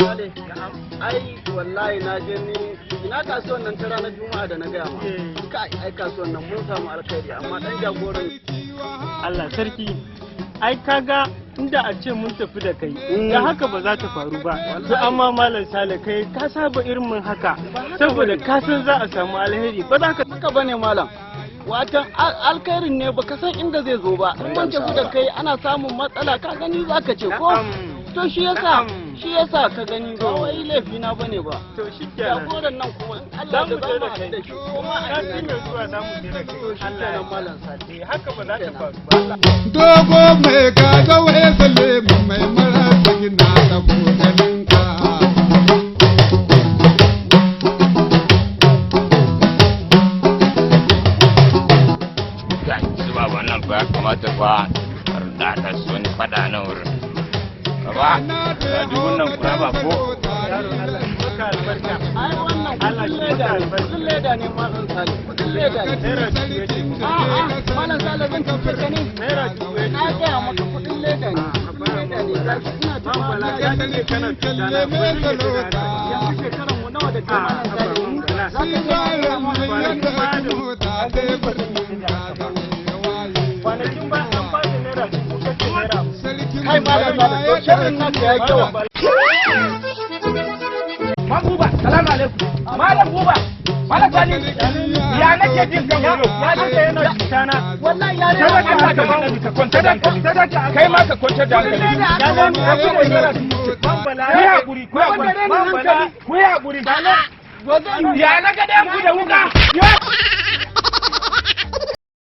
ai wallahi na je ni ina kasuwan nan ta ranar juma'a da na gaya ma kai ai kasuwan nan mun samu alkhairi amma dan jagoran Allah sarki ai kaga inda a ce mun tafi da kai da haka ba za ta faru ba to amma malam Sale kai ka saba irin mun haka saboda ka san za a samu alheri ba za ka haka bane malam watan alkhairin ne baka san inda zai zo ba in ban tafi da kai ana samun matsala ka gani zaka ce ko to shi yasa ka gani ba wai laifi na bane ba to shikenan jagoran nan kuma Allah da zama da shi kuma ka tinga zuwa za mu je da kai Allah ya malam Sale haka ba za ta faru ba dogo mai kaga waye sale mai mara sagina da kokarin ka zuba wannan ba kamata ba da ta so ni fada nan wurin ba da dubun nan kura ba ko yaro Allah saka albarka ai wannan kudin leda ne malam Sale kudin leda ne naira dubu yake a'a malam Sale zan tafi ka ne naira dubu yake na ga maka kudin leda ne ina ta bala ya kake kana tsana yanzu shekaran mu nawa da kai malam Sale kwanakin ba an ba da naira dubu kake naira kai malam Sale to shirin naka ya yawa Buba, salamu alaikum. Malam Buba, Malam Sani, ya nake jin kan yaro. ya nake yana kitana wallahi ya ne Sai ka ga wani ka kwanta da kai ma ka kwanta da hankali. ya ne ya ce da naira dubu bambala Ku ya guri, ku ya guri. bambala Ku ya guri. Ya na ga da ku da wuka.